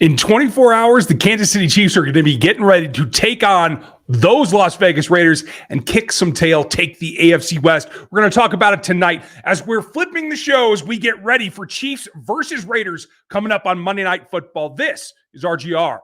In 24 hours, the Kansas City Chiefs are going to be getting ready to take on those Las Vegas Raiders and kick some tail, take the AFC West. We're going to talk about it tonight as we're flipping the shows. We get ready for Chiefs versus Raiders coming up on Monday Night Football. This is RGR.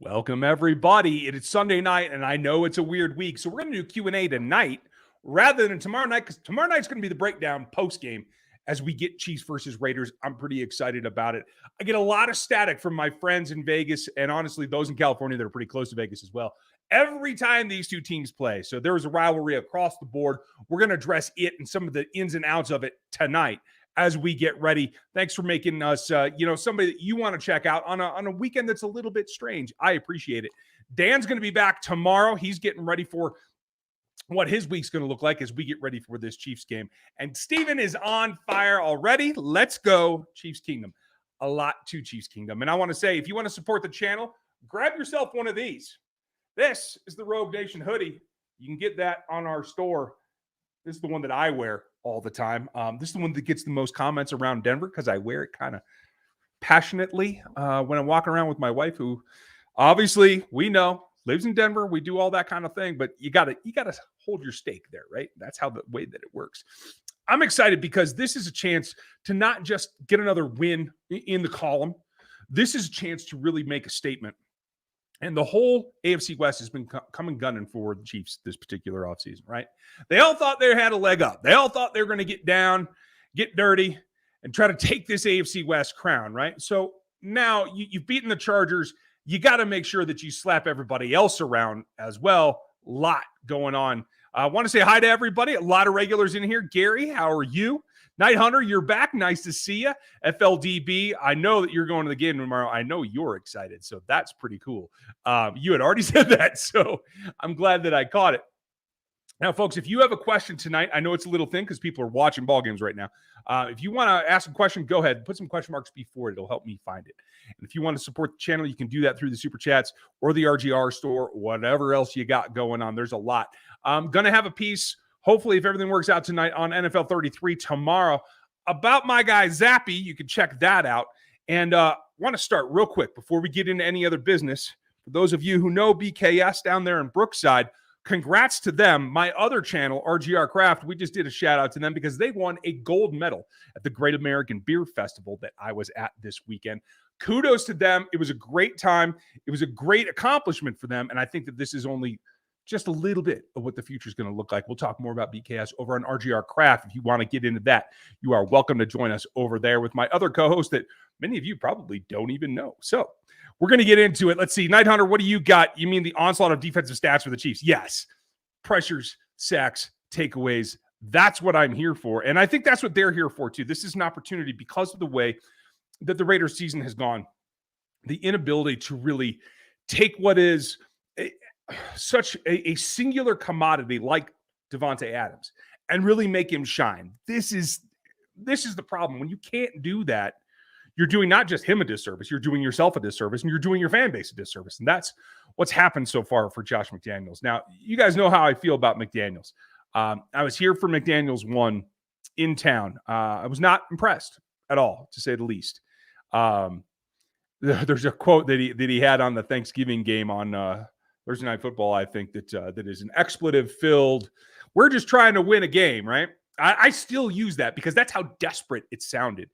Welcome, everybody. It is Sunday night, and I know it's a weird week, so we're going to do Q&A tonight rather than tomorrow night, because tomorrow night's going to be the breakdown post-game as we get Chiefs versus Raiders. I'm pretty excited about it. I get a lot of static from my friends in Vegas, and honestly, those in California that are pretty close to Vegas as well, every time these two teams play. So there is a rivalry across the board. We're going to address it and some of the ins and outs of it tonight as we get ready. Thanks for making us, somebody that you want to check out on a weekend that's a little bit strange. I appreciate it. Dan's going to be back tomorrow. He's getting ready for what his week's going to look like as we get ready for this Chiefs game. And Steven is on fire already. Let's go Chiefs Kingdom. A lot to Chiefs Kingdom. And I want to say, if you want to support the channel, grab yourself one of these. This is the Rogue Nation hoodie. You can get that on our store. This is the one that I wear all the time. This is the one that gets the most comments around Denver because I wear it kind of passionately when I'm walking around with my wife, who obviously we know lives in Denver. We do all that kind of thing, but you gotta hold your stake there, right? That's how the way that it works. I'm excited because this is a chance to not just get another win in the column. This is a chance to really make a statement. And the whole AFC West has been coming gunning for the Chiefs this particular offseason, right? They all thought they had a leg up. They all thought they were going to get down, get dirty, and try to take this AFC West crown, right? So now you've beaten the Chargers. You got to make sure that you slap everybody else around as well. A lot going on. I want to say hi to everybody. A lot of regulars in here. Gary, how are you? Night Hunter, you're back. Nice to see you. FLDB, I know that you're going to the game tomorrow. I know you're excited, so that's pretty cool. You had already said that, so I'm glad that I caught it. Now, folks, if you have a question tonight, I know it's a little thin because people are watching ball games right now. If you want to ask a question, go ahead. Put some question marks before it. It'll help me find it. And if you want to support the channel, you can do that through the Super Chats or the RGR store, whatever else you got going on. There's a lot. I'm going to have a piece, hopefully, if everything works out tonight, on NFL 33 tomorrow about my guy Zappy. You can check that out. And want to start real quick before we get into any other business. For those of you who know BKS down there in Brookside, congrats to them. My other channel, RGR Craft, we just did a shout out to them because they won a gold medal at the Great American Beer Festival that I was at this weekend. Kudos to them. It was a great time. It was a great accomplishment for them. And I think that this is only just a little bit of what the future is going to look like. We'll talk more about BKS over on RGR Craft. If you want to get into that, you are welcome to join us over there with my other co-host that many of you probably don't even know. So we're going to get into it. Let's see. Night Hunter, what do you got? You mean the onslaught of defensive stats for the Chiefs? Yes. Pressures, sacks, takeaways. That's what I'm here for. And I think that's what they're here for too. This is an opportunity because of the way that the Raiders season has gone. The inability to really take what is such a singular commodity like Devontae Adams and really make him shine. This is the problem. When you can't do that, you're doing not just him a disservice, you're doing yourself a disservice, and you're doing your fan base a disservice. And that's what's happened so far for Josh McDaniels. Now, you guys know how I feel about McDaniels. I was here for McDaniels 1 in town. I was not impressed at all, to say the least. There's a quote that he had on the Thanksgiving game on Thursday Night Football, I think, that is an expletive-filled, we're just trying to win a game, right? I still use that because that's how desperate it sounded.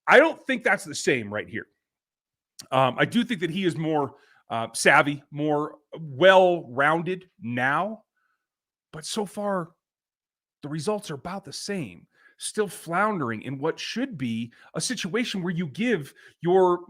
I don't think that's the same right here. I do think that he is more savvy, more well-rounded now. But so far, the results are about the same. Still floundering in what should be a situation where you give your,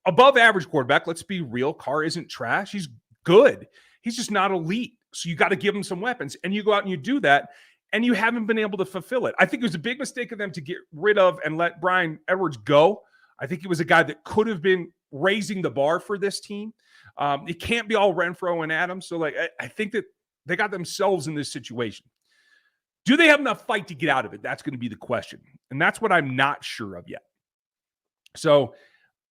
above average quarterback, let's be real, Carr isn't trash. He's good. He's just not elite. So you got to give him some weapons. And you go out and you do that, and you haven't been able to fulfill it. I think it was a big mistake of them to get rid of and let Brian Edwards go. I think he was a guy that could have been raising the bar for this team. It can't be all Renfro and Adams. So, I think that They got themselves in this situation. Do they have enough fight to get out of it? That's going to be the question. And that's what I'm not sure of yet. So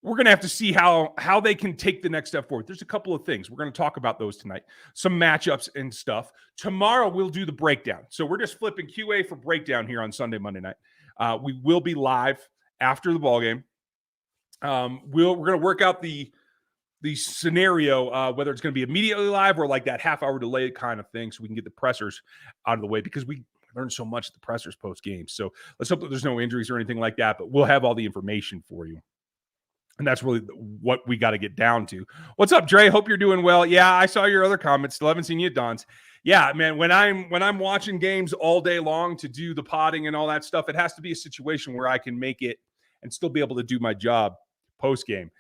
we're going to have to see how they can take the next step forward. There's a couple of things. We're going to talk about those tonight. Some matchups and stuff. Tomorrow, we'll do the breakdown. So we're just flipping QA for breakdown here on Sunday, Monday night. We will be live after the ballgame. We're going to work out the scenario, whether it's going to be immediately live or like that half-hour delay kind of thing, so we can get the pressers out of the way, because we learned so much at the pressers post-game. So let's hope that there's no injuries or anything like that, but we'll have all the information for you. And that's really what we got to get down to. What's up, Dre? Hope you're doing well. Yeah, I saw your other comments. Still haven't seen you at Don's. Yeah, man, when I'm watching games all day long to do the potting and all that stuff, it has to be a situation where I can make it and still be able to do my job post-game.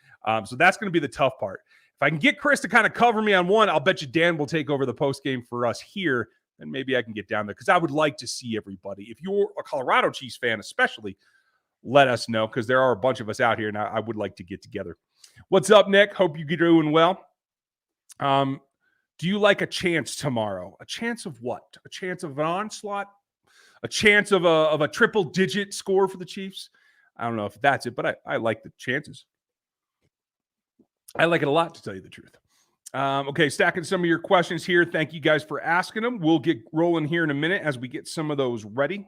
So that's going to be the tough part. If I can get Chris to kind of cover me on one, I'll bet you Dan will take over the post-game for us here, and maybe I can get down there, because I would like to see everybody. If you're a Colorado Chiefs fan especially, let us know, because there are a bunch of us out here, and I would like to get together. What's up, Nick? Hope you're doing well. Do you like a chance tomorrow? A chance of what? A chance of an onslaught? A chance of a triple-digit score for the Chiefs? I don't know if that's it, but I like the chances. I like it a lot, to tell you the truth. Okay, stacking some of your questions here. Thank you guys for asking them. We'll get rolling here in a minute as we get some of those ready.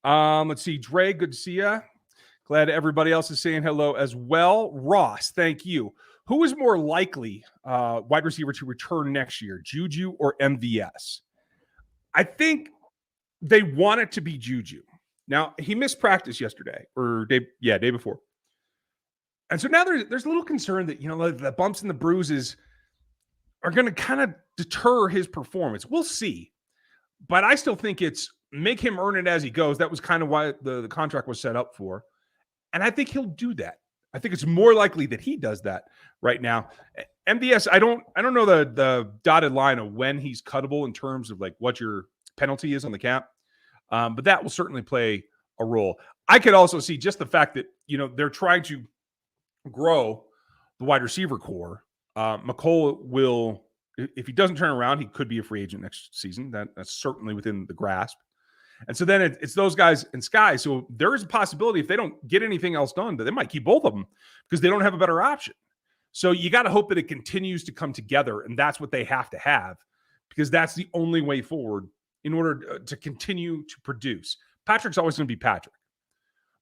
Let's see. Dre, good to see you. Glad everybody else is saying hello as well. Ross, thank you. Who is more likely wide receiver to return next year, Juju or MVS? I think they want it to be Juju. Now, he missed practice yesterday, or day before. And so now there's a little concern that, the bumps and the bruises are going to kind of deter his performance. We'll see. But I still think it's make him earn it as he goes. That was kind of why the contract was set up for. And I think he'll do that. I think it's more likely that he does that right now. MVS, I don't know the dotted line of when he's cuttable in terms of like what your penalty is on the cap. But that will certainly play a role. I could also see just the fact that, they're trying to grow the wide receiver core. McColl will, if he doesn't turn around, he could be a free agent next season. That's certainly within the grasp. And so then it's those guys and Sky. So there is a possibility, if they don't get anything else done, that they might keep both of them because they don't have a better option. So you got to hope that it continues to come together, and that's what they have to have, because that's the only way forward in order to continue to produce. Patrick's always going to be Patrick,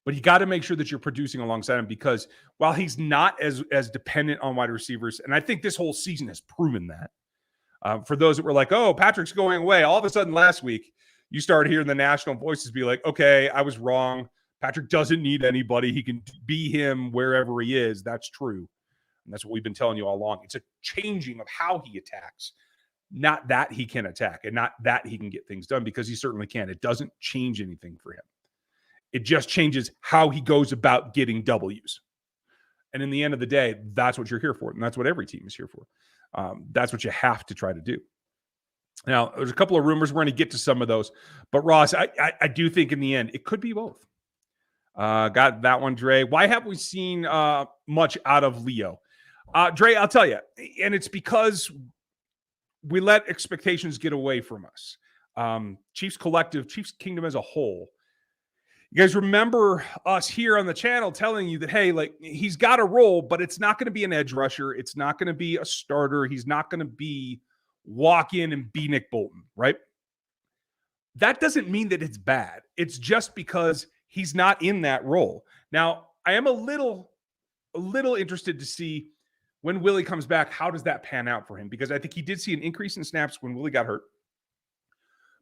but you got to make sure that you're producing alongside him, because while he's not as dependent on wide receivers, and I think this whole season has proven that, for those that were like, oh, Patrick's going away, all of a sudden last week, you started hearing the national voices be like, okay, I was wrong. Patrick doesn't need anybody. He can be him wherever he is. That's true. And that's what we've been telling you all along. It's a changing of how he attacks, not that he can attack and not that he can get things done, because he certainly can. It doesn't change anything for him. It just changes how he goes about getting W's. And in the end of the day, that's what you're here for. And that's what every team is here for. That's what you have to try to do. Now, there's a couple of rumors. We're going to get to some of those. But, Ross, I do think in the end, it could be both. Got that one, Dre. Why haven't we seen much out of Leo? Dre, I'll tell you. And it's because we let expectations get away from us. Chiefs Collective, Chiefs Kingdom as a whole. You guys remember us here on the channel telling you that, hey, like, he's got a role, but it's not going to be an edge rusher. It's not going to be a starter. He's not going to be walk in and be Nick Bolton, right? That doesn't mean that it's bad. It's just because he's not in that role. Now, I am a little interested to see when Willie comes back, how does that pan out for him? Because I think he did see an increase in snaps when Willie got hurt.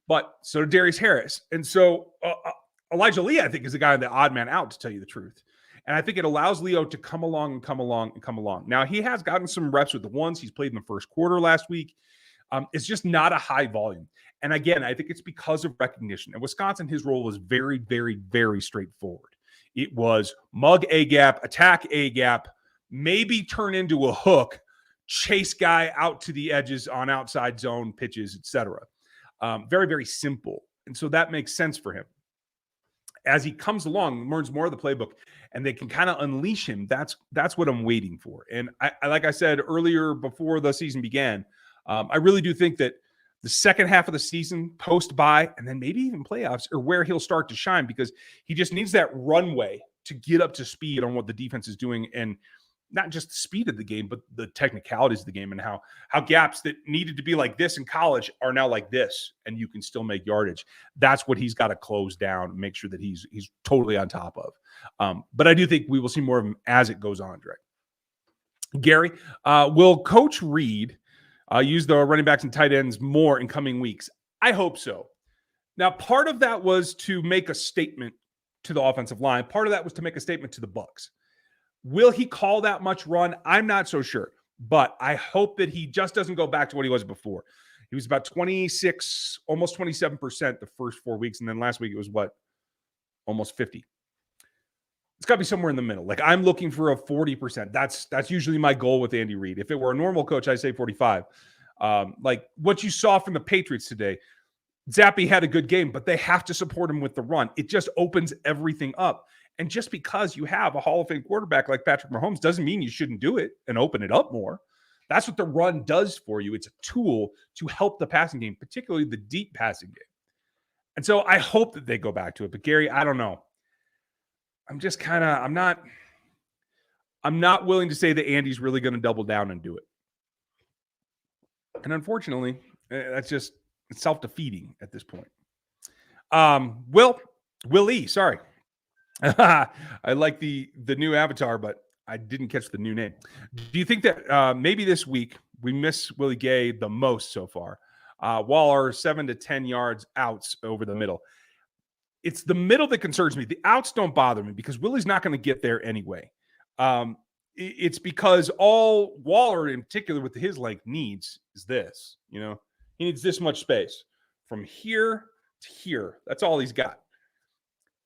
But so did Darius Harris. And so Elijah Lee, I think, is the guy, the odd man out, to tell you the truth. And I think it allows Leo to come along. Now, he has gotten some reps with the ones. He's played in the first quarter last week. It's just not a high volume. And again, I think it's because of recognition. In Wisconsin, his role was very, very, very straightforward. It was mug A-gap, attack A-gap, maybe turn into a hook, chase guy out to the edges on outside zone pitches, etc. Very, very simple. And so that makes sense for him. As he comes along, learns more of the playbook, and they can kind of unleash him. That's what I'm waiting for. And I like I said earlier before the season began, I really do think that the second half of the season, post-bye, and then maybe even playoffs, are where he'll start to shine because he just needs that runway to get up to speed on what the defense is doing, and not just the speed of the game, but the technicalities of the game and how gaps that needed to be like this in college are now like this, and you can still make yardage. That's what he's got to close down and make sure that he's totally on top of. But I do think we will see more of him as it goes on, Drake. Gary, will Coach Reed use the running backs and tight ends more in coming weeks? I hope so. Now, part of that was to make a statement to the offensive line. Part of that was to make a statement to the Bucs. Will he call that much run? I'm not so sure, but I hope that he just doesn't go back to what he was before. He was about 26, almost 27% the first 4 weeks, and then last week it was what? Almost 50. It's got to be somewhere in the middle. Like, I'm looking for a 40%. That's usually my goal with Andy Reid. If it were a normal coach, I'd say 45. Like what you saw from the Patriots today, Zappe had a good game, but they have to support him with the run. It just opens everything up. And just because you have a Hall of Fame quarterback like Patrick Mahomes doesn't mean you shouldn't do it and open it up more. That's what the run does for you. It's a tool to help the passing game, particularly the deep passing game. And so I hope that they go back to it. But Gary, I don't know. I'm just kind of, I'm not willing to say that Andy's really going to double down and do it. And unfortunately, that's just self-defeating at this point. Willie, sorry. I like the new avatar, but I didn't catch the new name. Do you think that maybe this week we miss Willie Gay the most so far? Waller 7 to 10 yards outs over the middle. It's the middle that concerns me. The outs don't bother me because Willie's not going to get there anyway. It's because all Waller in particular with his length needs is this. You know, he needs this much space from here to here. That's all he's got.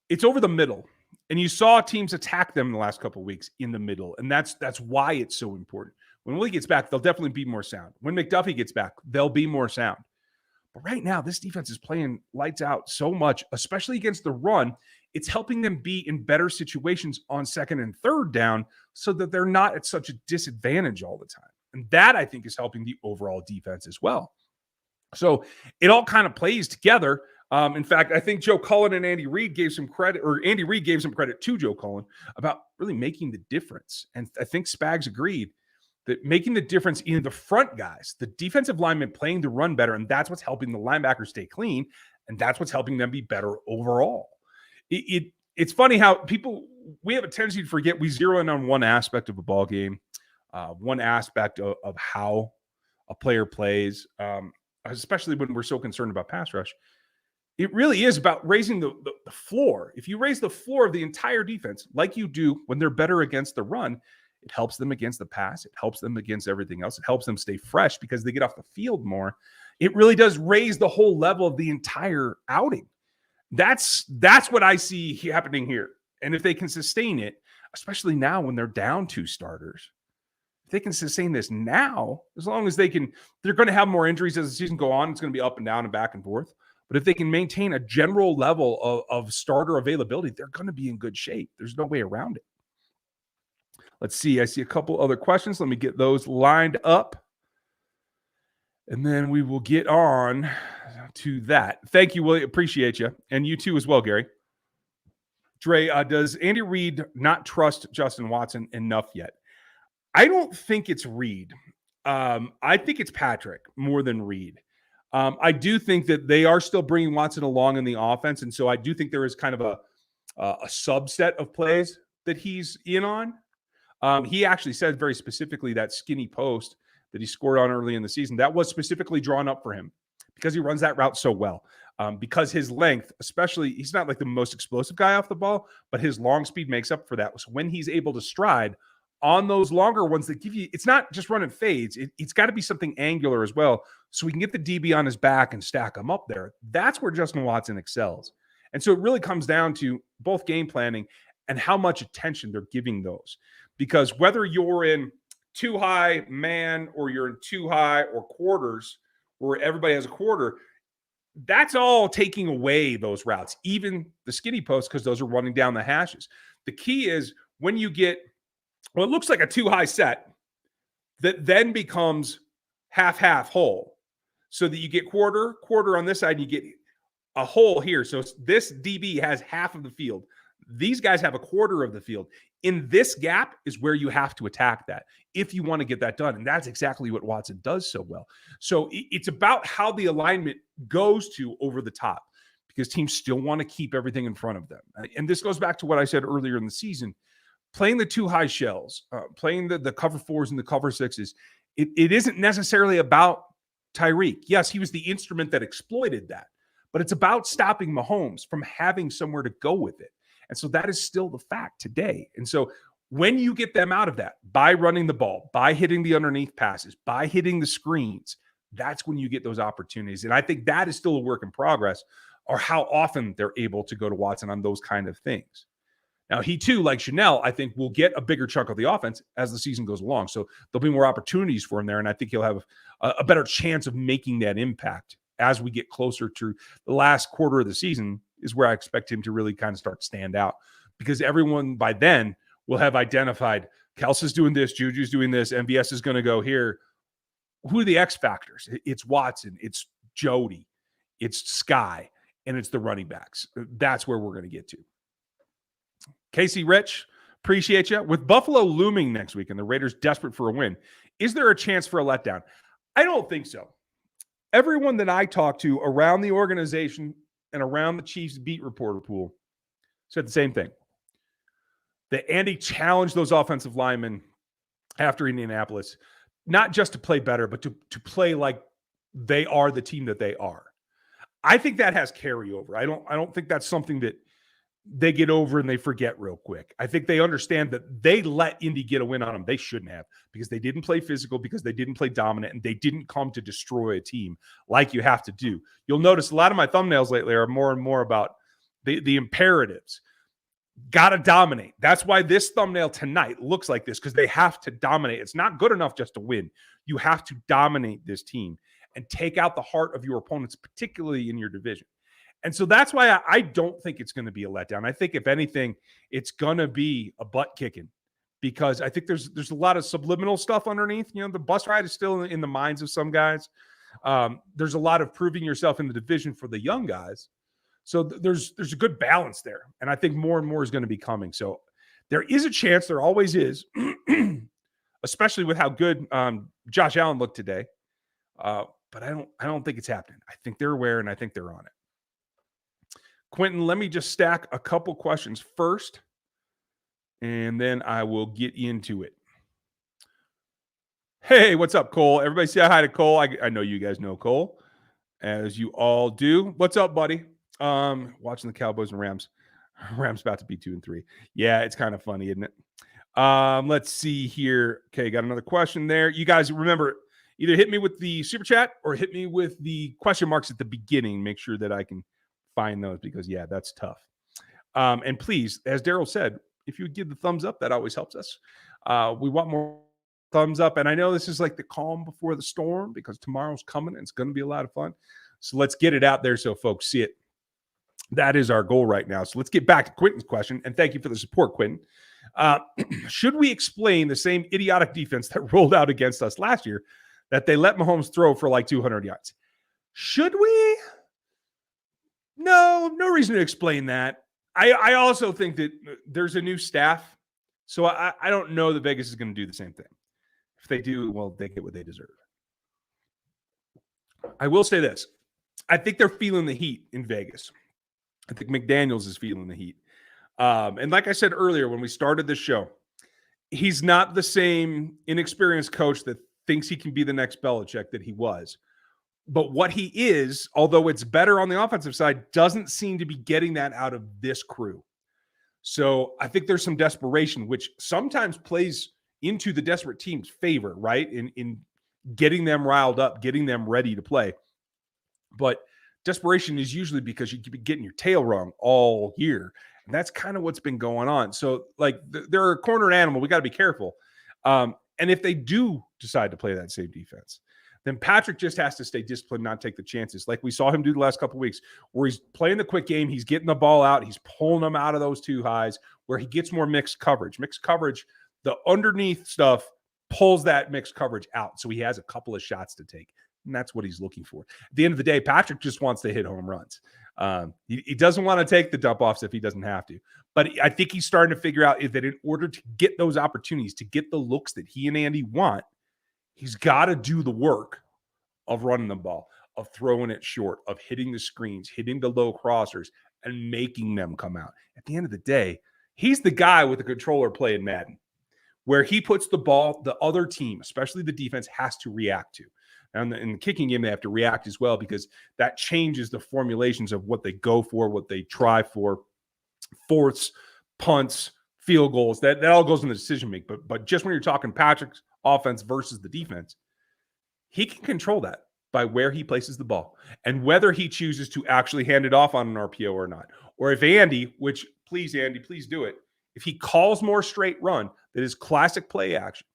It's over the middle. And you saw teams attack them in the last couple of weeks in the middle. And that's why it's so important. When Willie gets back, they'll definitely be more sound. When McDuffie gets back, they'll be more sound. But right now, this defense is playing lights out so much, especially against the run. It's helping them be in better situations on second and third down so that they're not at such a disadvantage all the time. And that, I think, is helping the overall defense as well. So it all kind of plays together. In fact, I think Joe Cullen and Andy Reid gave some credit, or Andy Reid gave some credit to Joe Cullen about really making the difference. And I think Spags agreed that making the difference in the front guys, the defensive linemen playing the run better, and that's what's helping the linebackers stay clean, and that's what's helping them be better overall. It's funny how we have a tendency to forget we zero in on one aspect of a ball game, one aspect of how a player plays, especially when we're so concerned about pass rush. It really is about raising the floor. If you raise the floor of the entire defense, like you do when they're better against the run, it helps them against the pass. It helps them against everything else. It helps them stay fresh because they get off the field more. It really does raise the whole level of the entire outing. That's what I see happening here. And if they can sustain it, especially now when they're down 2 starters, if they can sustain this now, as long as they're going to have more injuries as the season go on. It's going to be up and down and back and forth. But if they can maintain a general level of starter availability, they're going to be in good shape. There's no way around it. Let's see. I see a couple other questions. Let me get those lined up. And then we will get on to that. Thank you, Willie. Appreciate you. And you too as well, Gary. Dre, does Andy Reid not trust Justin Watson enough yet? I don't think it's Reid. I think it's Patrick more than Reid. I do think that they are still bringing Watson along in the offense. And so I do think there is kind of a subset of plays that he's in on. He actually said very specifically that skinny post that he scored on early in the season, that was specifically drawn up for him because he runs that route so well. Because his length, especially, he's not like the most explosive guy off the ball, but his long speed makes up for that. So when he's able to stride on those longer ones that give you, it's not just running fades. It's got to be something angular as well. So we can get the DB on his back and stack him up there. That's where Justin Watson excels. And so it really comes down to both game planning and how much attention they're giving those. Because whether you're in too high man or you're in too high or quarters where everybody has a quarter, that's all taking away those routes, even the skinny posts, because those are running down the hashes. The key is when you get, well, it looks like a too high set that then becomes half whole, so that you get quarter on this side, and you get a hole here. So this DB has half of the field. These guys have a quarter of the field. In this gap is where you have to attack that if you want to get that done. And that's exactly what Watson does so well. So it's about how the alignment goes to over the top, because teams still want to keep everything in front of them. And this goes back to what I said earlier in the season. Playing the two high shells, playing the cover fours and the cover sixes, it isn't necessarily about Tyreek. Yes, he was the instrument that exploited that, but it's about stopping Mahomes from having somewhere to go with it. And so that is still the fact today. And so when you get them out of that by running the ball, by hitting the underneath passes, by hitting the screens, that's when you get those opportunities. And I think that is still a work in progress, or how often they're able to go to Watson on those kind of things. Now, he too, like Chenal, I think will get a bigger chunk of the offense as the season goes along. So there'll be more opportunities for him there. And I think he'll have a better chance of making that impact as we get closer to the last quarter of the season, is where I expect him to really kind of start to stand out, because everyone by then will have identified Kelsey's doing this, Juju's doing this, MVS is going to go here. Who are the X factors? It's Watson, it's Jody, it's Sky, and it's the running backs. That's where we're going to get to. Casey Rich, appreciate you. With Buffalo looming next week and the Raiders desperate for a win, is there a chance for a letdown? I don't think so. Everyone that I talked to around the organization and around the Chiefs beat reporter pool said the same thing. That Andy challenged those offensive linemen after Indianapolis, not just to play better, but to play like they are the team that they are. I think that has carryover. I don't think that's something that they get over and they forget real quick. I think they understand that they let Indy get a win on them. They shouldn't have, because they didn't play physical, because they didn't play dominant, and they didn't come to destroy a team like you have to do. You'll notice a lot of my thumbnails lately are more and more about the imperatives. Got to dominate. That's why this thumbnail tonight looks like this, because they have to dominate. It's not good enough just to win. You have to dominate this team and take out the heart of your opponents, particularly in your division. And so that's why I don't think it's going to be a letdown. I think, if anything, it's going to be a butt kicking, because I think there's a lot of subliminal stuff underneath. You know, the bus ride is still in the minds of some guys. There's a lot of proving yourself in the division for the young guys. So there's a good balance there. And I think more and more is going to be coming. So there is a chance, there always is, especially with how good Josh Allen looked today. But I don't think it's happening. I think they're aware, and I think they're on it. Quentin, let me just stack a couple questions first, and then I will get into it. Hey, what's up, Cole? Everybody say hi to Cole. I know you guys know Cole, as you all do. What's up, buddy? Watching the Cowboys and Rams. Rams about to be 2-3. Yeah, it's kind of funny, isn't it? Let's see here. Okay, got another question there. You guys remember, either hit me with the super chat or hit me with the question marks at the beginning. Make sure that I can find those, because yeah, that's tough. And please, as Daryl said, if you would give the thumbs up, that always helps us. We want more thumbs up. And I know this is like the calm before the storm, because tomorrow's coming and it's going to be a lot of fun. So let's get it out there so folks see it. That is our goal right now. So let's get back to Quentin's question. And thank you for the support, Quentin. Should we explain the same idiotic defense that rolled out against us last year, that they let Mahomes throw for like 200 yards? Should we? No reason to explain that. I also think that there's a new staff, so I don't know that Vegas is going to do the same thing. If they do, well, they get what they deserve. I will say this. I think they're feeling the heat in Vegas. I think McDaniels is feeling the heat. And like I said earlier, when we started this show, he's not the same inexperienced coach that thinks he can be the next Belichick that he was. But what he is, although it's better on the offensive side, doesn't seem to be getting that out of this crew. So I think there's some desperation, which sometimes plays into the desperate team's favor, right? In getting them riled up, getting them ready to play. But desperation is usually because you keep getting your tail wrong all year. And that's kind of what's been going on. So, like, they're a cornered animal. We got to be careful. And if they do decide to play that same defense, then Patrick just has to stay disciplined, not take the chances. Like we saw him do the last couple of weeks, where he's playing the quick game, he's getting the ball out, he's pulling them out of those two highs, where he gets more mixed coverage. Mixed coverage, the underneath stuff pulls that mixed coverage out. So he has a couple of shots to take. And that's what he's looking for. At the end of the day, Patrick just wants to hit home runs. He doesn't want to take the dump offs if he doesn't have to. But I think he's starting to figure out that in order to get those opportunities, to get the looks that he and Andy want, he's got to do the work of running the ball, of throwing it short, of hitting the screens, hitting the low crossers, and making them come out. At the end of the day, he's the guy with the controller playing Madden, where he puts the ball, the other team, especially the defense, has to react to. And in the kicking game, they have to react as well, because that changes the formulations of what they go for, what they try for, fourths, punts, field goals. That all goes in the decision making. But just when you're talking Patrick's offense versus the defense, he can control that by where he places the ball and whether he chooses to actually hand it off on an RPO or not. Or if Andy, which please, Andy, please do it, if he calls more straight run that is classic play action,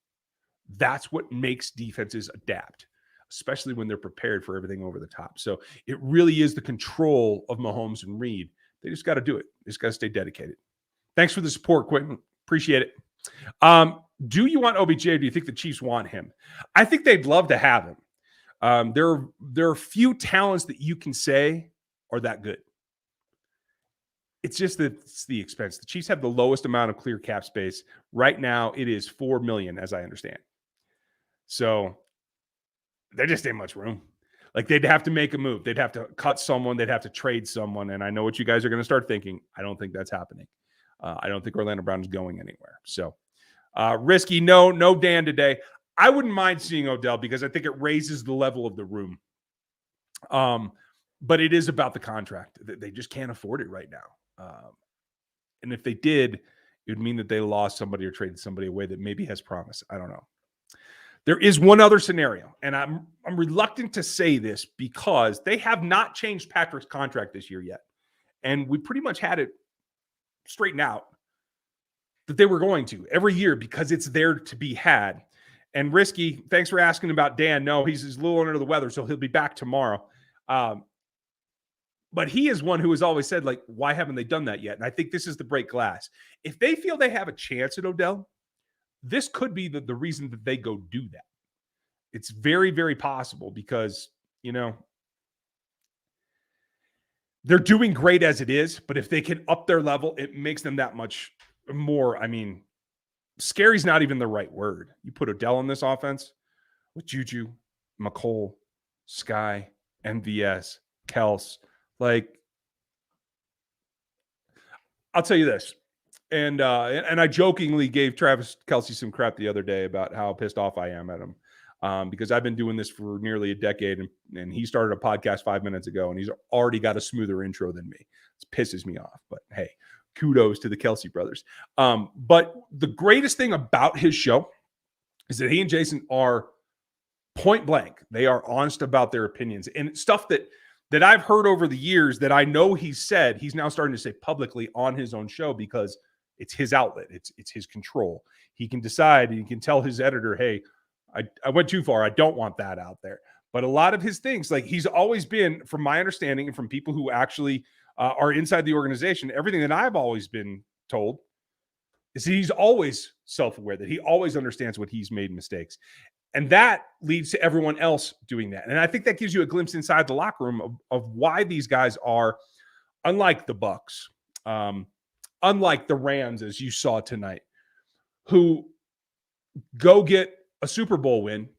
that's what makes defenses adapt, especially when they're prepared for everything over the top. So it really is the control of Mahomes and Reed. They just got to do it. They just got to stay dedicated. Thanks for the support, Quentin. Appreciate it. Do you want OBJ, or do you think the Chiefs want him? I think they'd love to have him. There are few talents that you can say are that good. It's just that it's the expense. The Chiefs have the lowest amount of clear cap space. Right now, it is $4 million, as I understand. So there just ain't much room. Like, they'd have to make a move. They'd have to cut someone. They'd have to trade someone. And I know what you guys are going to start thinking. I don't think that's happening. I don't think Orlando Brown is going anywhere. So risky. No Dan today. I wouldn't mind seeing Odell because I think it raises the level of the room. But it is about the contract. They just can't afford it right now. And if they did, it would mean that they lost somebody or traded somebody away that maybe has promise. I don't know. There is one other scenario, and I'm reluctant to say this because they have not changed Patrick's contract this year yet. And we pretty much had it straightened out that they were going to every year because it's there to be had. And Risky, thanks for asking about Dan. No, he's a little under the weather, so he'll be back tomorrow. But he is one who has always said, like, why haven't they done that yet? And I think this is the break glass. If they feel they have a chance at Odell, this could be the reason that they go do that. It's very, very possible because, they're doing great as it is, but if they can up their level, it makes them that much more. I mean, scary's not even the right word. You put Odell on this offense with Juju, McCole, Sky, MVS, Kels. Like, I'll tell you this. And I jokingly gave Travis Kelce some crap the other day about how pissed off I am at him because I've been doing this for nearly a decade, and he started a podcast 5 minutes ago, and he's already got a smoother intro than me. It pisses me off, but hey, kudos to the Kelce brothers. But the greatest thing about his show is that he and Jason are point blank. They are honest about their opinions and stuff that I've heard over the years that I know he's said, he's now starting to say publicly on his own show because it's his outlet. It's his control. He can decide, and he can tell his editor, hey, I went too far. I don't want that out there. But a lot of his things, like, he's always been, from my understanding and from people who actually are inside the organization, everything that I've always been told is that he's always self-aware, that he always understands what he's made mistakes. And that leads to everyone else doing that. And I think that gives you a glimpse inside the locker room of why these guys are, unlike the Bucs, unlike the Rams, as you saw tonight, who go get a Super Bowl win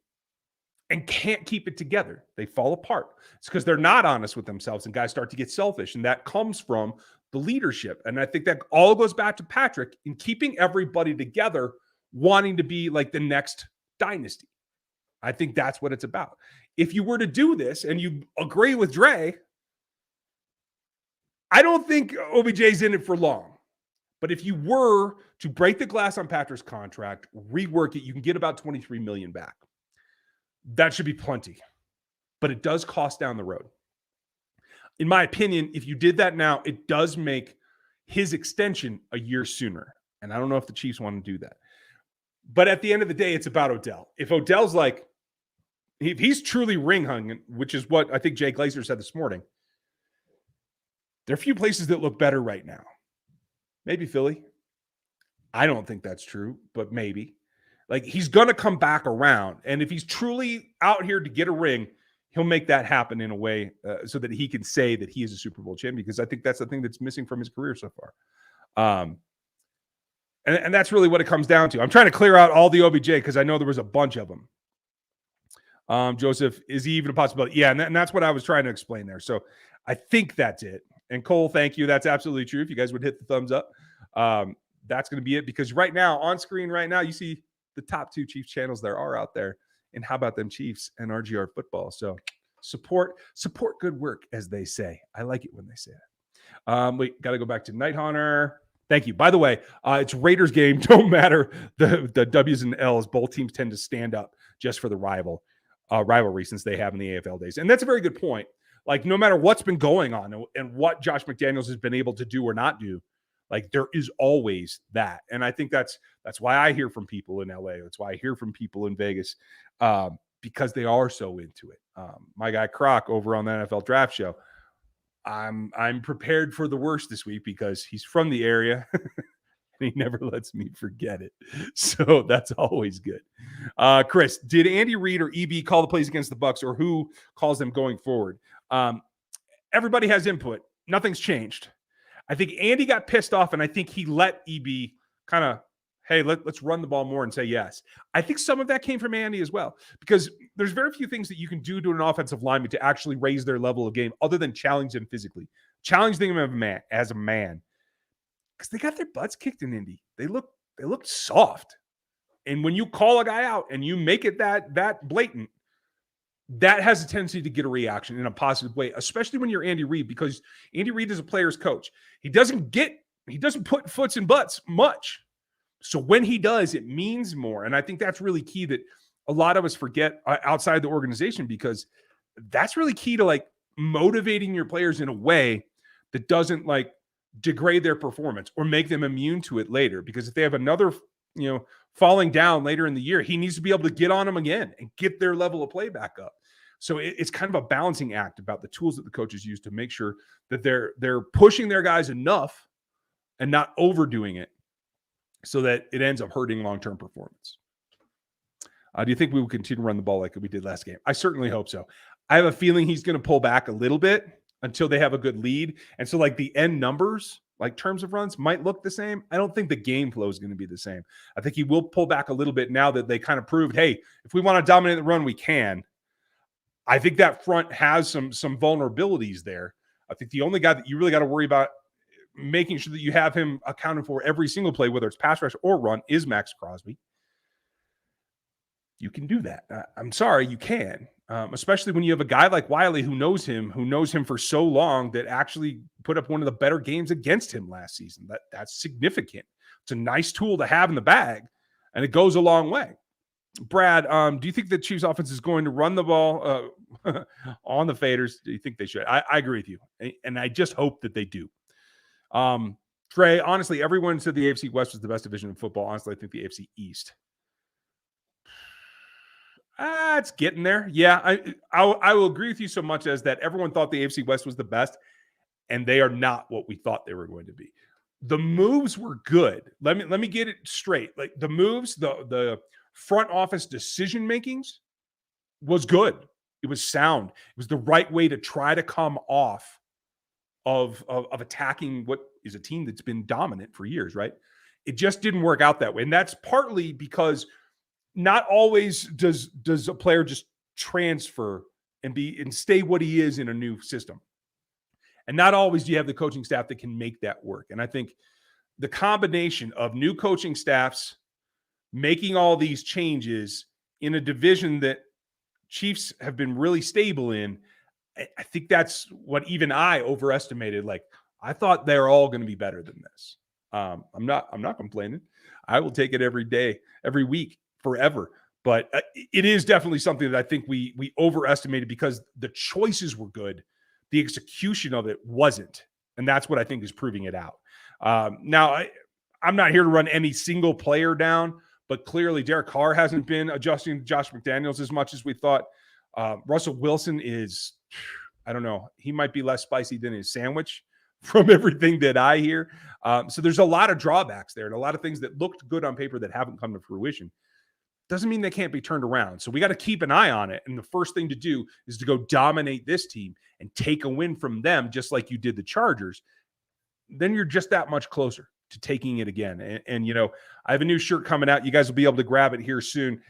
and can't keep it together. They fall apart. It's because they're not honest with themselves, and guys start to get selfish. And that comes from the leadership. And I think that all goes back to Patrick in keeping everybody together, wanting to be like the next dynasty. I think that's what it's about. If you were to do this and you agree with Dre, I don't think OBJ's in it for long. But if you were to break the glass on Patrick's contract, rework it, you can get about $23 million back. That should be plenty. But it does cost down the road. In my opinion, if you did that now, it does make his extension a year sooner. And I don't know if the Chiefs want to do that. But at the end of the day, it's about Odell. If Odell's like, if he's truly ring hung, which is what I think Jay Glazer said this morning, there are a few places that look better right now. Maybe Philly. I don't think that's true, but maybe. Like, he's going to come back around. And if he's truly out here to get a ring, he'll make that happen in a way so that he can say that he is a Super Bowl champion, because I think that's the thing that's missing from his career so far. And that's really what it comes down to. I'm trying to clear out all the OBJ because I know there was a bunch of them. Joseph, is he even a possibility? Yeah, and that's what I was trying to explain there. So I think that's it. And Cole, thank you. That's absolutely true. If you guys would hit the thumbs up, that's going to be it. Because right now, on screen right now, you see the top 2 Chiefs channels there are out there. And how about them Chiefs and RGR football? So support good work, as they say. I like it when they say that. We got to go back to Night Hunter. Thank you. By the way, it's Raiders game. Don't matter the W's and L's. Both teams tend to stand up just for the rivalry since they have in the AFL days. And that's a very good point. Like, no matter what's been going on and what Josh McDaniels has been able to do or not do, like, there is always that. And I think that's why I hear from people in LA. That's why I hear from people in Vegas, because they are so into it. My guy Croc over on the NFL Draft Show, I'm prepared for the worst this week because he's from the area. And he never lets me forget it. So that's always good. Chris, did Andy Reid or EB call the plays against the Bucs, or who calls them going forward? Everybody has input. Nothing's changed. I think Andy got pissed off, and I think he let EB kind of, hey, let's run the ball more and say yes. I think some of that came from Andy as well, because there's very few things that you can do to an offensive lineman to actually raise their level of game other than challenge them physically. Challenge them as a man. Because they got their butts kicked in Indy. They look soft. And when you call a guy out and you make it that blatant, that has a tendency to get a reaction in a positive way, especially when you're Andy Reid, because Andy Reid is a player's coach. He doesn't put foots in butts much. So when he does, it means more. And I think that's really key that a lot of us forget outside the organization, because that's really key to like motivating your players in a way that doesn't like degrade their performance or make them immune to it later. Because if they have another, falling down later in the year, he needs to be able to get on them again and get their level of play back up. So it's kind of a balancing act about the tools that the coaches use to make sure that they're pushing their guys enough and not overdoing it so that it ends up hurting long-term performance. Do you think we will continue to run the ball like we did last game? I certainly hope so. I have a feeling he's going to pull back a little bit until they have a good lead. And so like the end numbers, like terms of runs, might look the same. I don't think the game flow is going to be the same. I think he will pull back a little bit now that they kind of proved, hey, if we want to dominate the run, we can. I think that front has some vulnerabilities there. I think the only guy that you really got to worry about making sure that you have him accounted for every single play, whether it's pass rush or run, is Max Crosby. You can do that. I'm sorry, you can. Especially when you have a guy like Wiley who knows him for so long, that actually put up one of the better games against him last season. That's significant. It's a nice tool to have in the bag, and it goes a long way. Brad, do you think the Chiefs offense is going to run the ball on the faders? Do you think they should? I agree with you, and I just hope that they do. Trey, honestly, everyone said the AFC West was the best division in football. Honestly, I think the AFC East. It's getting there. Yeah, I will agree with you so much as that everyone thought the AFC West was the best, and they are not what we thought they were going to be. The moves were good. Let me get it straight. Like the moves, the front office decision makings was good. It was sound. It was the right way to try to come off of attacking what is a team that's been dominant for years, right? It just didn't work out that way. And that's partly because not always does a player just transfer and stay what he is in a new system. And not always do you have the coaching staff that can make that work. And I think the combination of new coaching staffs making all these changes in a division that Chiefs have been really stable in, I think that's what even I overestimated. Like, I thought they're all going to be better than this. I'm not complaining. I will take it every day, every week, forever. But it is definitely something that I think we overestimated because the choices were good. The execution of it wasn't. And that's what I think is proving it out. Now, I'm not here to run any single player down, but clearly Derek Carr hasn't been adjusting to Josh McDaniels as much as we thought. Russell Wilson is, I don't know, he might be less spicy than his sandwich from everything that I hear. So there's a lot of drawbacks there and a lot of things that looked good on paper that haven't come to fruition. doesn't mean they can't be turned around. So we got to keep an eye on it. And the first thing to do is to go dominate this team and take a win from them, just like you did the Chargers. Then you're just that much closer to taking it again. And I have a new shirt coming out. You guys will be able to grab it here soon.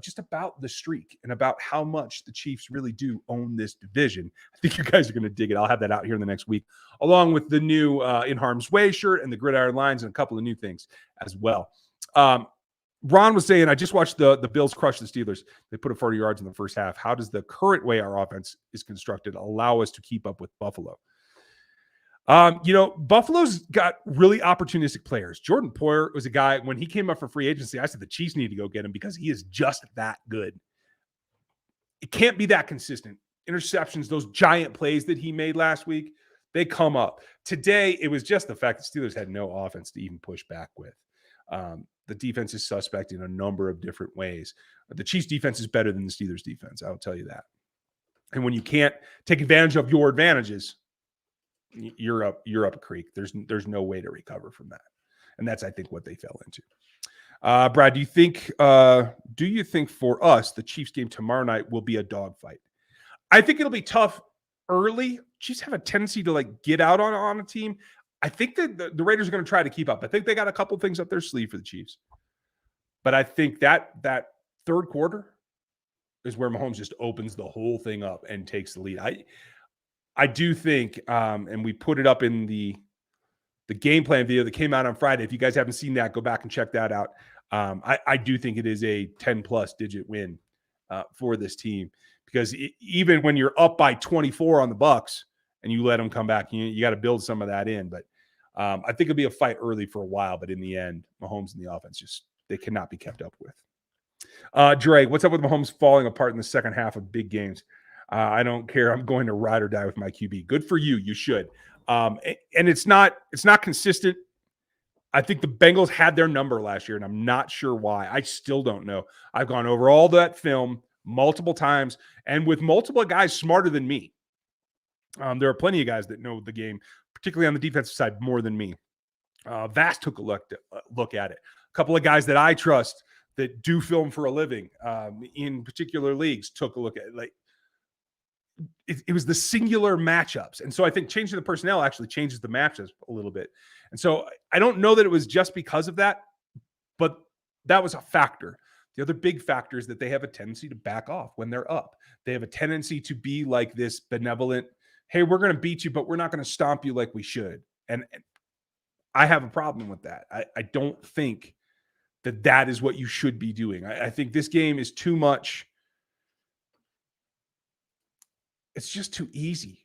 Just about the streak and about how much the Chiefs really do own this division. I think you guys are going to dig it. I'll have that out here in the next week, along with the new In Harm's Way shirt and the Gridiron Lines and a couple of new things as well. Ron was saying, I just watched the Bills crush the Steelers. They put up 40 yards in the first half. How does the current way our offense is constructed allow us to keep up with Buffalo? Buffalo's got really opportunistic players. Jordan Poyer was a guy, when he came up for free agency, I said the Chiefs need to go get him because he is just that good. It can't be that consistent. Interceptions, those giant plays that he made last week, they come up. Today, it was just the fact that Steelers had no offense to even push back with. The defense is suspect in a number of different ways. The Chiefs defense is better than the Steelers defense. I'll tell you that. And when you can't take advantage of your advantages, you're up a creek. There's no way to recover from that. And that's, I think, what they fell into. Brad, do you think for us, the Chiefs game tomorrow night will be a dogfight? I think it'll be tough early. Chiefs have a tendency to get out on a team. I think that the Raiders are going to try to keep up. I think they got a couple things up their sleeve for the Chiefs. But I think that third quarter is where Mahomes just opens the whole thing up and takes the lead. I do think, and we put it up in the game plan video that came out on Friday. If you guys haven't seen that, go back and check that out. I do think it is a 10-plus digit win for this team because even when you're up by 24 on the Bucs and you let them come back, you got to build some of that in. But I think it'll be a fight early for a while. But in the end, Mahomes and the offense they cannot be kept up with. Dre, what's up with Mahomes falling apart in the second half of big games? I don't care. I'm going to ride or die with my QB. Good for you. You should. And it's not consistent. I think the Bengals had their number last year, and I'm not sure why. I still don't know. I've gone over all that film multiple times and with multiple guys smarter than me. There are plenty of guys that know the game, particularly on the defensive side, more than me. Vast took a look at it. A couple of guys that I trust that do film for a living in particular leagues took a look at it. It was the singular matchups. And so I think changing the personnel actually changes the matchups a little bit. And so I don't know that it was just because of that, but that was a factor. The other big factor is that they have a tendency to back off when they're up. They have a tendency to be like this benevolent, hey, we're going to beat you, but we're not going to stomp you like we should. And I have a problem with that. I don't think that is what you should be doing. I think this game is too much. It's just too easy.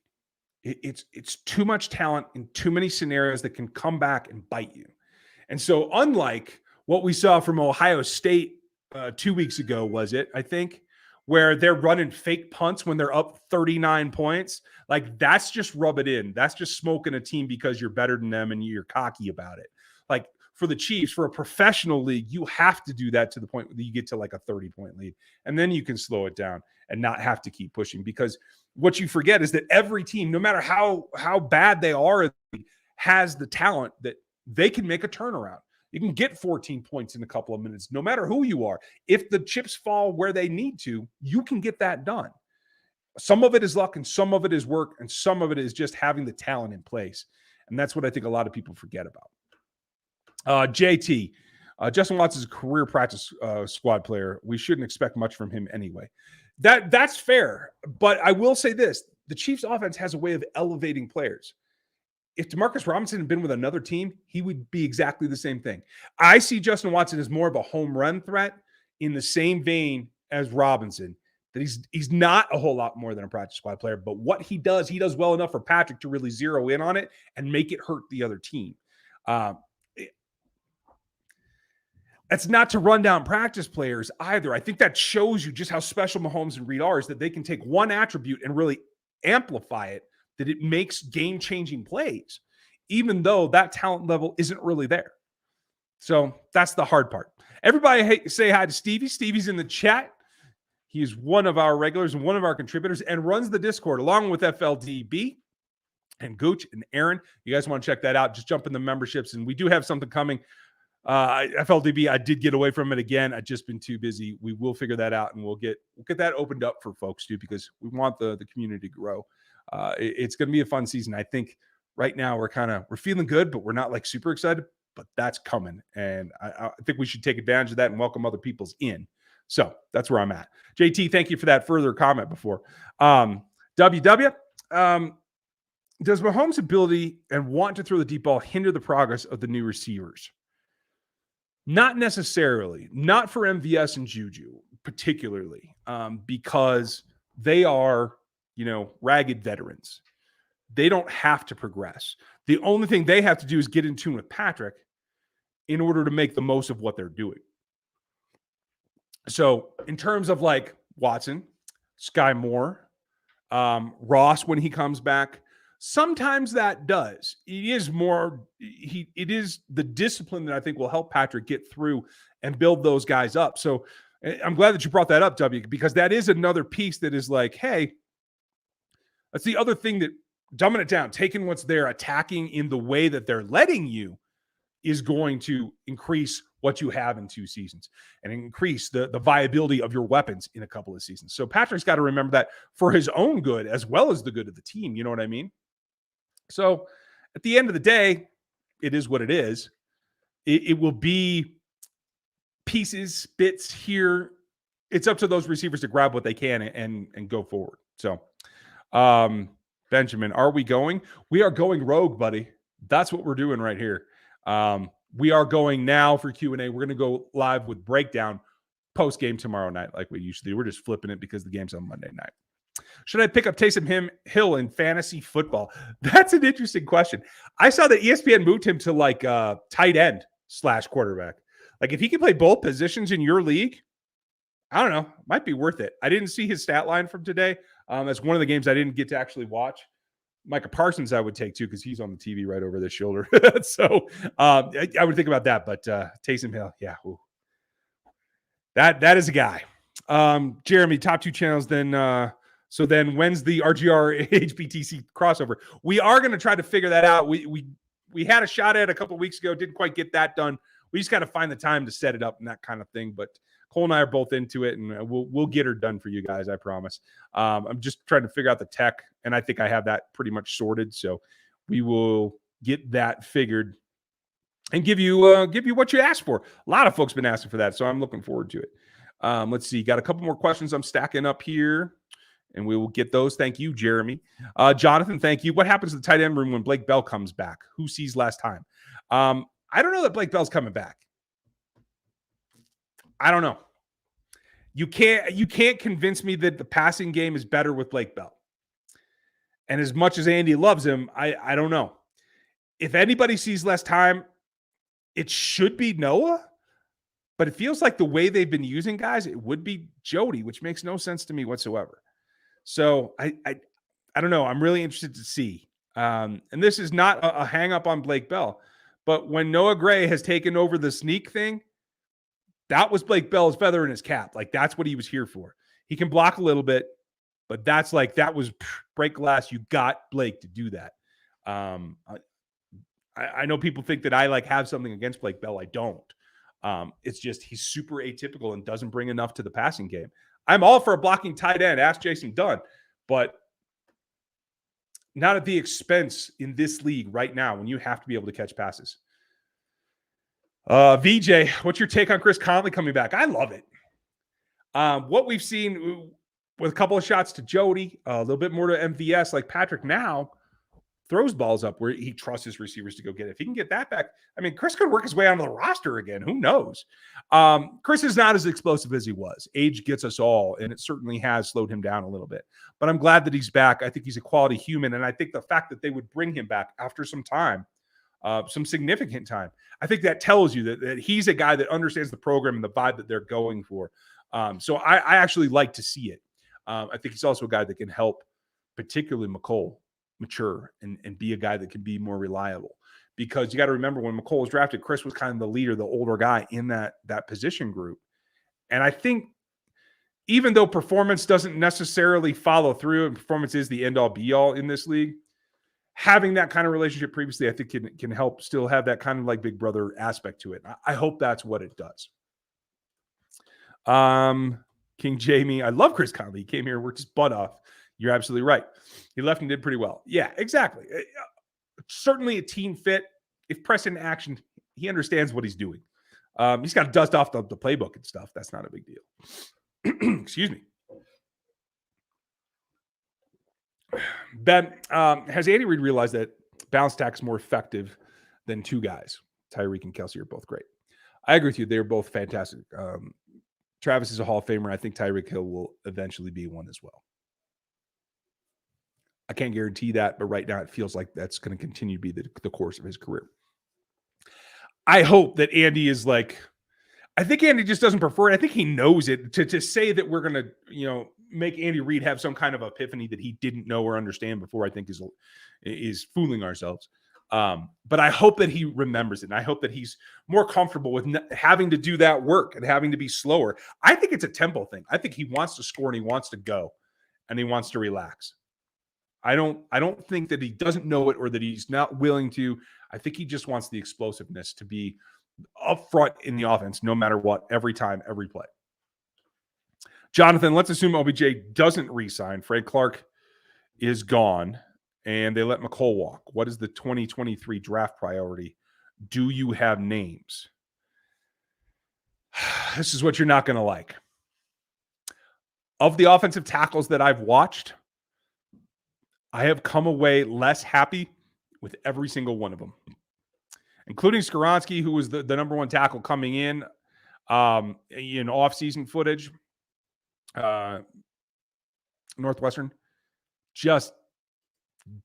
It's too much talent in too many scenarios that can come back and bite you. And so unlike what we saw from Ohio State 2 weeks ago, was it, I think, where they're running fake punts when they're up 39 points, that's just rub it in. That's just smoking a team because you're better than them and you're cocky about it. For the Chiefs, for a professional league, you have to do that to the point that you get to a 30-point lead. And then you can slow it down and not have to keep pushing. Because what you forget is that every team, no matter how bad they are, has the talent that they can make a turnaround. You can get 14 points in a couple of minutes, no matter who you are. If the chips fall where they need to, you can get that done. Some of it is luck and some of it is work and some of it is just having the talent in place. And that's what I think a lot of people forget about. JT, Justin Watson is a career practice squad player. We shouldn't expect much from him anyway. That's fair. But I will say this. The Chiefs offense has a way of elevating players. If Demarcus Robinson had been with another team, he would be exactly the same thing. I see Justin Watson as more of a home run threat in the same vein as Robinson. That he's not a whole lot more than a practice squad player. But what he does well enough for Patrick to really zero in on it and make it hurt the other team. That's not to run down practice players either. I think that shows you just how special Mahomes and Reed are, is that they can take one attribute and really amplify it, that it makes game-changing plays, even though that talent level isn't really there. So that's the hard part. Everybody say hi to Stevie. Stevie's in the chat. He is one of our regulars and one of our contributors and runs the Discord along with FLDB and Gooch and Aaron. You guys want to check that out, just jump in the memberships. And we do have something coming FLDB, I did get away from it again. I've just been too busy. We will figure that out, and we'll get that opened up for folks too, because we want the community to grow. It's going to be a fun season. I think right now we're feeling good, but we're not like super excited. But that's coming, and I think we should take advantage of that and welcome other people's in. So that's where I'm at. JT, thank you for that further comment before. WW, does Mahomes' ability and want to throw the deep ball hinder the progress of the new receivers? Not necessarily. Not for MVS and Juju, particularly, because they are, ragged veterans. They don't have to progress. The only thing they have to do is get in tune with Patrick in order to make the most of what they're doing. So in terms of like Watson, Sky Moore, Ross when he comes back, sometimes that does. It is the discipline that I think will help Patrick get through and build those guys up. So I'm glad that you brought that up, W, because that is another piece that is like, hey, that's the other thing that dumbing it down, taking what's there, attacking in the way that they're letting you is going to increase what you have in 2 seasons and increase the viability of your weapons in a couple of seasons. So Patrick's got to remember that for his own good as well as the good of the team. You know what I mean? So at the end of the day, it is what it is. It will be pieces, bits here. It's up to those receivers to grab what they can and go forward. So, Benjamin, are we going? We are going rogue, buddy. That's what we're doing right here. We are going now for Q&A. We're going to go live with breakdown post game tomorrow night, like we usually do. We're just flipping it because the game's on Monday night. Should I pick up Taysom Hill in fantasy football? That's an interesting question. I saw that ESPN moved him to like tight end / quarterback. Like if he can play both positions in your league, I don't know, might be worth it. I didn't see his stat line from today. That's one of the games I didn't get to actually watch. Micah Parsons I would take too because he's on the TV right over this shoulder. So I would think about that. But Taysom Hill, yeah, ooh. That is a guy. Jeremy, top 2 channels. Then so then when's the RGR HBTC crossover? We are going to try to figure that out. We had a shot at it a couple of weeks ago. Didn't quite get that done. We just got to find the time to set it up and that kind of thing. But Cole and I are both into it, and we'll get her done for you guys. I promise. I'm just trying to figure out the tech, and I think I have that pretty much sorted. So we will get that figured and give you what you asked for. A lot of folks been asking for that, so I'm looking forward to it. Let's see. Got a couple more questions I'm stacking up here, and we will get those. Thank you, Jeremy. Jonathan, thank you. What happens to the tight end room when Blake Bell comes back? Who sees last time? I don't know that Blake Bell's coming back. I don't know. You can't convince me that the passing game is better with Blake Bell. And as much as Andy loves him, I don't know. If anybody sees less time, it should be Noah. But it feels like the way they've been using guys, it would be Jody, which makes no sense to me whatsoever. So I don't know. I'm really interested to see. And this is not a hang up on Blake Bell. But when Noah Gray has taken over the sneak thing, that was Blake Bell's feather in his cap. Like, that's what he was here for. He can block a little bit, but that was break glass. You got Blake to do that. I know people think that I have something against Blake Bell. I don't. It's just he's super atypical and doesn't bring enough to the passing game. I'm all for a blocking tight end. Ask Jason Dunn. But not at the expense in this league right now when you have to be able to catch passes. VJ, what's your take on Chris Conley coming back? I love it. What we've seen with a couple of shots to Jody, a little bit more to MVS, like Patrick now throws balls up where he trusts his receivers to go get it. If he can get that back, I mean, Chris could work his way onto the roster again. Who knows? Chris is not as explosive as he was. Age gets us all, and it certainly has slowed him down a little bit. But I'm glad that he's back. I think he's a quality human, and I think the fact that they would bring him back after some time, some significant time, I think that tells you that he's a guy that understands the program and the vibe that they're going for. So I actually like to see it. I think he's also a guy that can help, particularly McCole, mature and be a guy that can be more reliable. Because you got to remember when McCole was drafted, Chris was kind of the leader, the older guy in that position group. And I think even though performance doesn't necessarily follow through, and performance is the end-all be-all in this league, having that kind of relationship previously, I think can help still have that kind of like big brother aspect to it. I hope that's what it does. King Jamie, I love Chris Conley. He came here, worked his butt off. You're absolutely right. He left and did pretty well. Yeah, exactly. Certainly a team fit. If pressed into action, he understands what he's doing. He's got to dust off the playbook and stuff. That's not a big deal. Excuse me. Ben, has Andy Reid realized that bounce attack is more effective than two guys? Tyreek and Kelsey are both great. I agree with you. They're both fantastic. Travis is a Hall of Famer. I think Tyreek Hill will eventually be one as well. I can't guarantee that, but right now it feels like that's going to continue to be the course of his career. I hope that Andy is like, I think Andy just doesn't prefer it. I think he knows it. To say that we're going to, make Andy Reid have some kind of epiphany that he didn't know or understand before, I think is fooling ourselves. But I hope that he remembers it. And I hope that he's more comfortable with having to do that work and having to be slower. I think it's a tempo thing. I think he wants to score and he wants to go and he wants to relax. I don't think that he doesn't know it or that he's not willing to. I think he just wants the explosiveness to be up front in the offense, no matter what, every time, every play. Jonathan, let's assume OBJ doesn't re-sign. Frank Clark is gone, and they let McColl walk. What is the 2023 draft priority? Do you have names? This is what you're not going to like. Of the offensive tackles that I've watched, I have come away less happy with every single one of them, including Skoronski, who was the number one tackle coming in off-season footage. Northwestern just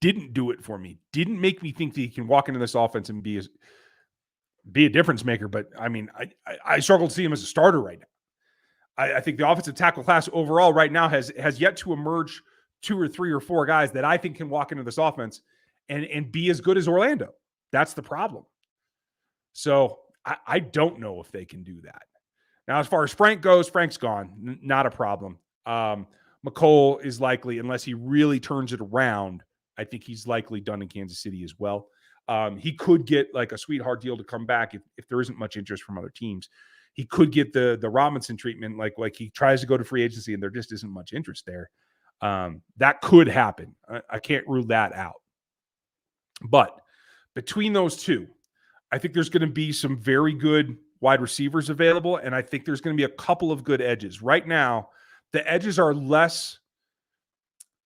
didn't do it for me. Didn't make me think that he can walk into this offense and be a difference maker. But I mean, I struggle to see him as a starter right now. I think the offensive tackle class overall right now has yet to emerge 2 or 3 or 4 guys that I think can walk into this offense and be as good as Orlando. That's the problem. So I don't know if they can do that. Now, as far as Frank goes, Frank's gone. Not a problem. McColl is likely, unless he really turns it around, I think he's likely done in Kansas City as well. He could get like a sweetheart deal to come back if there isn't much interest from other teams. He could get the Robinson treatment, like he tries to go to free agency and there just isn't much interest there. That could happen. I can't rule that out. But between those two, I think there's going to be some very good wide receivers available, and I think there's going to be a couple of good edges. Right now, the edges are less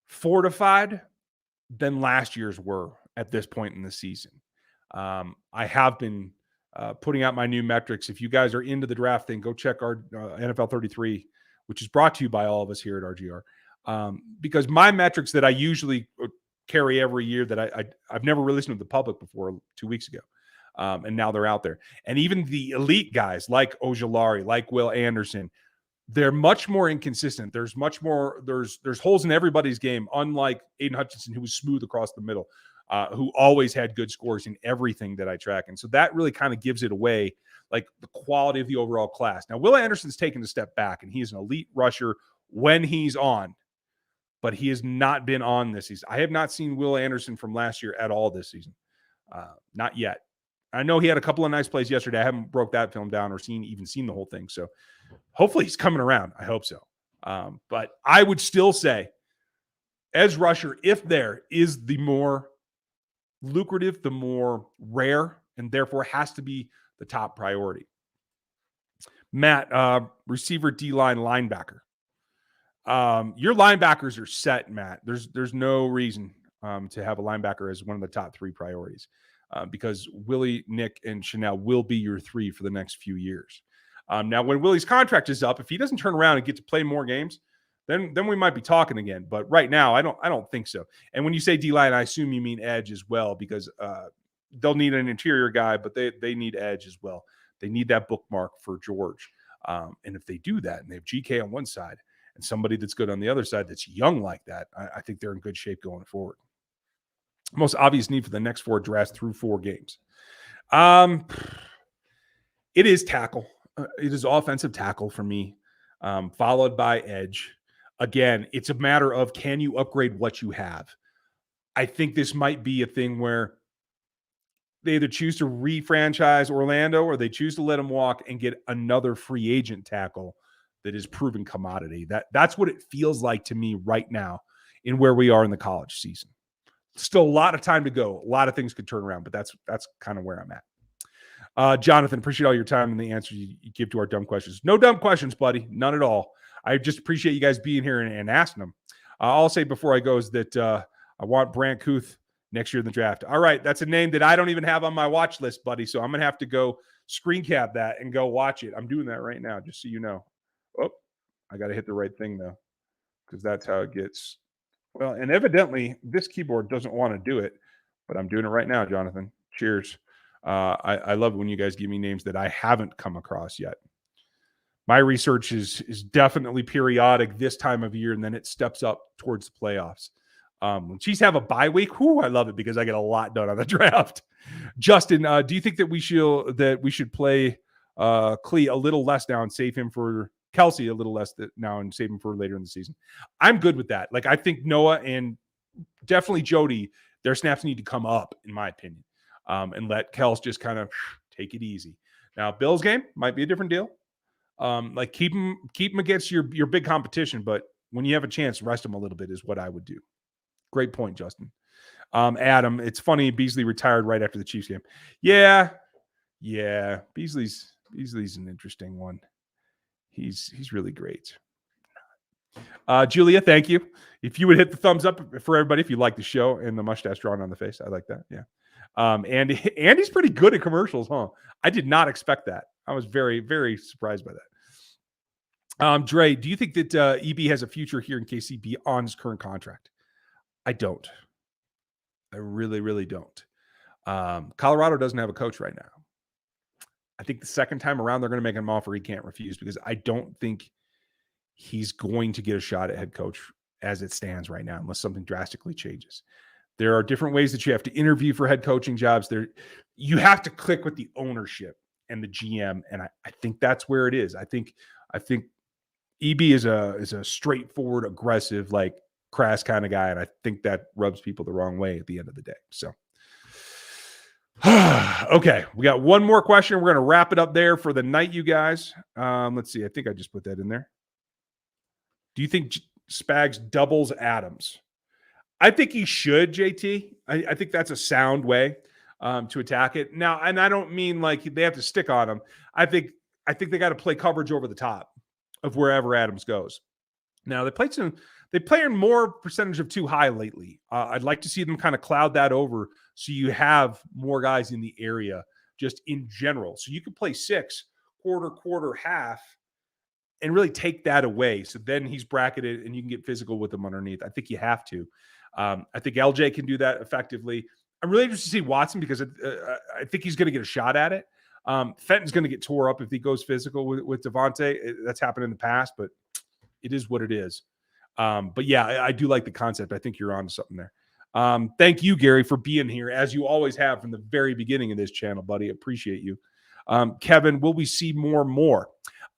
fortified than last year's were at this point in the season. I have been putting out my new metrics. If you guys are into the draft thing, go check our NFL 33, which is brought to you by all of us here at RGR. Because my metrics that I usually carry every year that I've never released to the public before 2 weeks ago. And now they're out there. And even the elite guys like Ojulari, like Will Anderson, they're much more inconsistent. There's much more, there's holes in everybody's game, unlike Aiden Hutchinson, who was smooth across the middle, who always had good scores in everything that I track. And so that really kind of gives it away, like the quality of the overall class. Now, Will Anderson's taken a step back, and he's an elite rusher when he's on, but he has not been on this season. I have not seen Will Anderson from last year at all this season. Not yet. I know he had a couple of nice plays yesterday. I haven't broke that film down or seen the whole thing. So hopefully he's coming around. I hope so. But I would still say edge rusher, if there is the more lucrative, the more rare, and therefore has to be the top priority. Matt, receiver, D-line, linebacker. Your linebackers are set, Matt. There's no reason to have a linebacker as one of the top 3 priorities. Because Willie, Nick, and Chenal will be your 3 for the next few years. Now, when Willie's contract is up, if he doesn't turn around and get to play more games, then we might be talking again. But right now, I don't think so. And when you say D-line, I assume you mean edge as well, because they'll need an interior guy, but they need edge as well. They need that bookmark for George. And if they do that, and they have GK on one side and somebody that's good on the other side that's young like that, I think they're in good shape going forward. Most obvious need for the next 4 drafts through 4 games. It is tackle. It is offensive tackle for me, followed by edge. Again, it's a matter of, can you upgrade what you have? I think this might be a thing where they either choose to re-franchise Orlando or they choose to let him walk and get another free agent tackle that is proven commodity. That's what it feels like to me right now in where we are in the college season. Still a lot of time to go. A lot of things could turn around, but that's kind of where I'm at. Jonathan, appreciate all your time and the answers you give to our dumb questions. No dumb questions, buddy. None at all. I just appreciate you guys being here and asking them. I'll say before I go is that I want Brant Kuth next year in the draft. All right, that's a name that I don't even have on my watch list, buddy. So I'm going to have to go screen cap that and go watch it. I'm doing that right now, just so you know. Oh, I got to hit the right thing, though, because that's how it gets. Well, and evidently this keyboard doesn't want to do it, but I'm doing it right now, Jonathan. Cheers. I love it when you guys give me names that I haven't come across yet. My research is definitely periodic this time of year, and then it steps up towards the playoffs. When Chiefs have a bye week, I love it because I get a lot done on the draft. Justin, do you think that we should play Klee a little less now and save him for Kelsey a little less now and save him for later in the season? I'm good with that. Like, I think Noah and definitely Jody, their snaps need to come up, in my opinion, and let Kels just kind of take it easy. Now, Bills game might be a different deal. Like keep him against your big competition, but when you have a chance, rest him a little bit is what I would do. Great point, Justin. Adam, it's funny Beasley retired right after the Chiefs game. Yeah. Beasley's an interesting one. He's really great. Julia, thank you. If you would hit the thumbs up for everybody, if you like the show and the mustache drawn on the face, I like that. Yeah. Andy's pretty good at commercials, huh? I did not expect that. I was very, very surprised by that. Dre, do you think that EB has a future here in KC beyond his current contract? I don't. I really, really don't. Colorado doesn't have a coach right now. I think the second time around, they're going to make him an offer he can't refuse because I don't think he's going to get a shot at head coach as it stands right now, unless something drastically changes. There are different ways that you have to interview for head coaching jobs. You have to click with the ownership and the GM, and I think that's where it is. I think EB is a straightforward, aggressive, like crass kind of guy, and I think that rubs people the wrong way at the end of the day. So, okay, we got one more question. We're going to wrap it up there for the night, you guys. Let's see. I think I just put that in there. Do you think Spags doubles Adams? I think he should, JT. I think that's a sound way to attack it. Now, and I don't mean like they have to stick on him. I think they got to play coverage over the top of wherever Adams goes. Now, they play in more percentage of too high lately. I'd like to see them kind of cloud that over so you have more guys in the area just in general. So you can play 6, quarter, half, and really take that away. So then he's bracketed and you can get physical with him underneath. I think you have to. I think LJ can do that effectively. I'm really interested to see Watson because I think he's going to get a shot at it. Fenton's going to get tore up if he goes physical with Devontae. That's happened in the past, but it is what it is. But yeah, I do like the concept. I think you're on to something there. Thank you, Gary, for being here, as you always have from the very beginning of this channel, buddy. Appreciate you. Kevin, will we see more?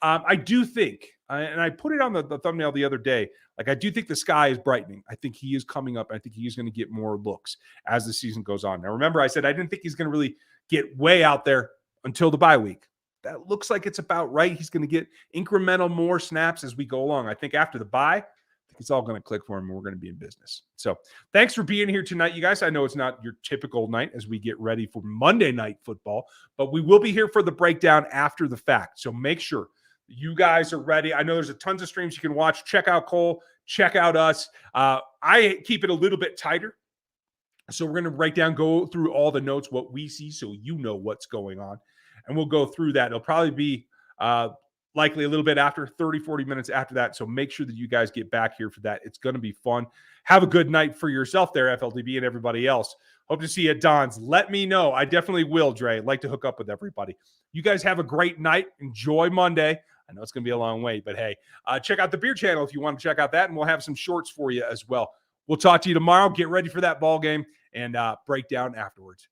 I do think, and I put it on the thumbnail the other day, like I do think the sky is brightening. I think he is coming up. I think he is going to get more looks as the season goes on. Now, remember, I said I didn't think he's going to really get way out there until the bye week. That looks like it's about right. He's going to get incremental more snaps as we go along. I think after the bye, it's all going to click for him and we're going to be in business. So thanks for being here tonight, you guys. I know it's not your typical night as we get ready for Monday Night Football, but we will be here for the breakdown after the fact. So make sure you guys are ready. I know there's a tons of streams you can watch. Check out Cole. Check out us. I keep it a little bit tighter. So we're going to go through all the notes, what we see, so you know what's going on. And we'll go through that. It'll probably be likely a little bit after 30, 40 minutes after that. So make sure that you guys get back here for that. It's going to be fun. Have a good night for yourself there, FLDB, and everybody else. Hope to see you at Don's. Let me know. I definitely will, Dre. I'd like to hook up with everybody. You guys have a great night. Enjoy Monday. I know it's going to be a long wait, but hey, check out the Beer Channel if you want to check out that, and we'll have some shorts for you as well. We'll talk to you tomorrow. Get ready for that ball game and break down afterwards.